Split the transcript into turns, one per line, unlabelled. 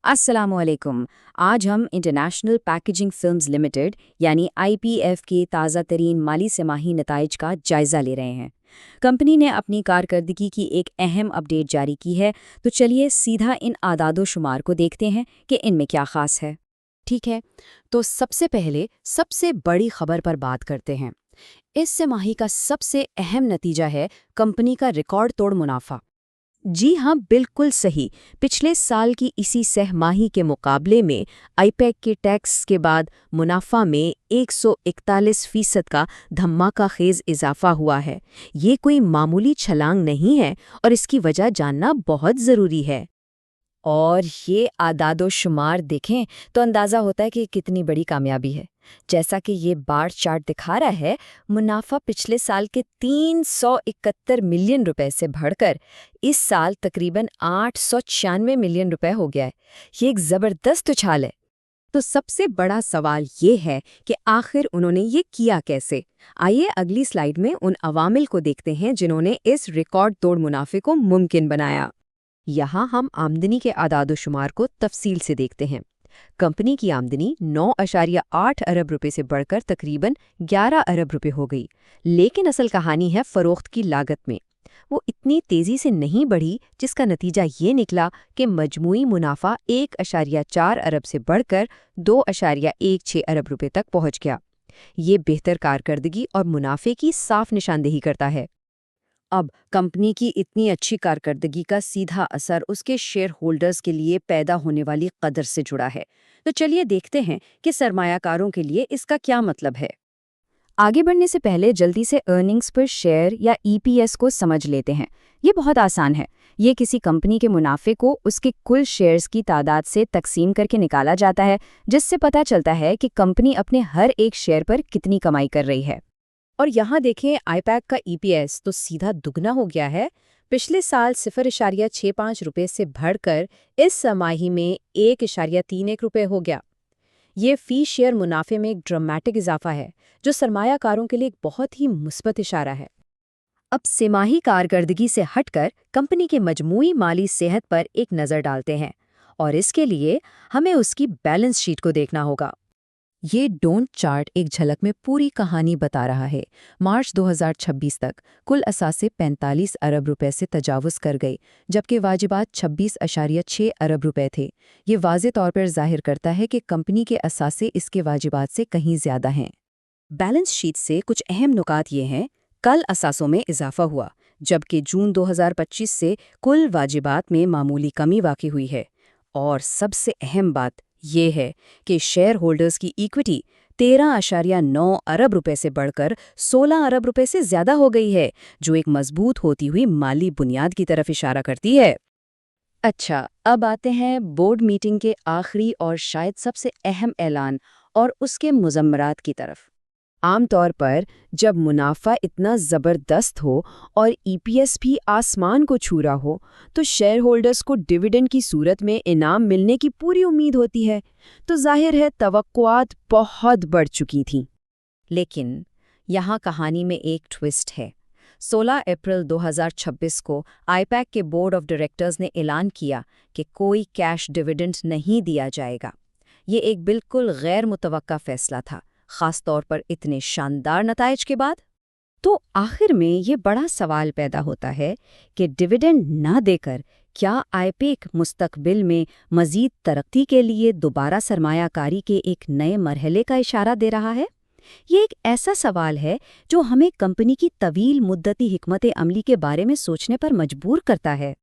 अस्सलामुअलैकुम। आज हम इंटरनेशनल पैकेजिंग फिल्म्स लिमिटेड यानी आईपीएफ के ताज़ा तरीन माली तिमाही नताइज का जायज़ा ले रहे हैं। कंपनी ने अपनी कारकर्दगी की एक अहम अपडेट जारी की है, तो चलिए सीधा इन आदादो शुमार को देखते हैं कि इनमें क्या ख़ास है।
ठीक है, तो सबसे पहले सबसे बड़ी खबर पर बात करते हैं। इस तिमाही का सबसे अहम नतीजा है कंपनी का रिकॉर्ड तोड़ मुनाफा।
जी हाँ, बिल्कुल सही। पिछले साल की इसी सहमाही के मुकाबले में आईपैक के टैक्स के बाद मुनाफा में 141% का धमाका-खेज इजाफा हुआ है। ये कोई मामूली छलांग नहीं है और इसकी वजह जानना बहुत ज़रूरी है।
और ये आदादो शुमार देखें तो अंदाज़ा होता है कि कितनी बड़ी कामयाबी है। जैसा कि ये बार चार्ट दिखा रहा है, मुनाफा पिछले साल के 371 मिलियन रुपए से बढ़कर इस साल तकरीबन 896 मिलियन रुपए हो गया है। ये एक ज़बरदस्त उछाल है।
तो सबसे बड़ा सवाल ये है कि आखिर उन्होंने ये किया कैसे। आइए अगली स्लाइड में उन अवामिल को देखते हैं जिन्होंने इस रिकॉर्ड तोड़ मुनाफे को मुमकिन बनाया। यहाँ हम आमदनी के आदाद-ओ-शुमार को तफसील से देखते हैं। कंपनी की आमदनी 9.8 अरब रुपए से बढ़कर तकरीबन 11 अरब रुपए हो गई। लेकिन असल कहानी है फ़रोख्त की लागत में। वो इतनी तेज़ी से नहीं बढ़ी, जिसका नतीजा ये निकला कि मजमूई मुनाफा 1.4 अरब से बढ़कर 2.16 अरब रुपए तक पहुंच गया। ये बेहतर कारकर्दगी और मुनाफे की साफ निशानदेही करता है।
अब कंपनी की इतनी अच्छी कारकर्दगी का सीधा असर उसके शेयर होल्डर्स के लिए पैदा होने वाली कदर से जुड़ा है। तो चलिए देखते हैं कि सरमायाकारों के लिए इसका क्या मतलब है। आगे बढ़ने से पहले जल्दी से अर्निंग्स पर शेयर या ईपीएस को समझ लेते हैं। ये बहुत आसान है। ये किसी कंपनी के मुनाफे को उसके कुल शेयर्स की तादाद से तकसीम करके निकाला जाता है, जिससे पता चलता है कि कंपनी अपने हर एक शेयर पर कितनी कमाई कर रही है।
और यहाँ देखें, आईपैक का ईपीएस तो सीधा दुगना हो गया है। पिछले साल 0.65 रुपये से बढ़कर इस तिमाही में 1.31 रुपये हो गया। ये फी शेयर मुनाफे में एक ड्रामेटिक इजाफा है, जो सरमायाकारों के लिए एक बहुत ही मुस्बत इशारा है।
अब तिमाही कारकर्दगी से हटकर कंपनी के मजमूई माली सेहत पर एक नज़र डालते हैं, और इसके लिए हमें उसकी बैलेंस शीट को देखना होगा।
ये डोंट चार्ट एक झलक में पूरी कहानी बता रहा है। मार्च 2026 तक कुल असासे 45 अरब रुपए से तजावुज़ कर गई, जबकि वाजिबात 26.6 अरब रुपए थे। ये वाज़े तौर पर जाहिर करता है कि कंपनी के असासे इसके वाजिबात से कहीं ज़्यादा हैं।
बैलेंस शीट से कुछ अहम नुकात ये हैं। कल असासों में इजाफा हुआ, जबकि जून 2025 से कुल वाजिबात में मामूली कमी वाक़ई हुई है। और सबसे अहम बात ये है कि शेयर होल्डर्स की इक्विटी 13.9 अरब रुपए से बढ़कर 16 अरब रुपए से ज़्यादा हो गई है, जो एक मजबूत होती हुई माली बुनियाद की तरफ इशारा करती है। अच्छा, अब आते हैं बोर्ड मीटिंग के आखिरी और शायद सबसे अहम ऐलान और उसके मुज़म्मरात की तरफ। आमतौर पर जब मुनाफा इतना ज़बरदस्त हो और ईपीएस भी आसमान को छू रहा हो, तो शेयर होल्डर्स को डिविडेंड की सूरत में इनाम मिलने की पूरी उम्मीद होती है। तो जाहिर है तवक्कुआत बहुत बढ़ चुकी थीं। लेकिन यहाँ कहानी में एक ट्विस्ट है। 16 अप्रैल 2026 को आईपैक के बोर्ड ऑफ डायरेक्टर्स ने ऐलान किया कि कोई कैश डिविडेंड नहीं दिया जाएगा। ये एक बिल्कुल गैर मुतवक्का फैसला था, खास तौर पर इतने शानदार नताइज के बाद। तो आखिर में ये बड़ा सवाल पैदा होता है कि डिविडेंड ना देकर क्या आईपैक मुस्तकबिल में मजीद तरक्की के लिए दोबारा सरमायाकारी के एक नए मरहले का इशारा दे रहा है? ये एक ऐसा सवाल है जो हमें कंपनी की तवील मुद्दती हिकमत अमली के बारे में सोचने पर मजबूर करता है।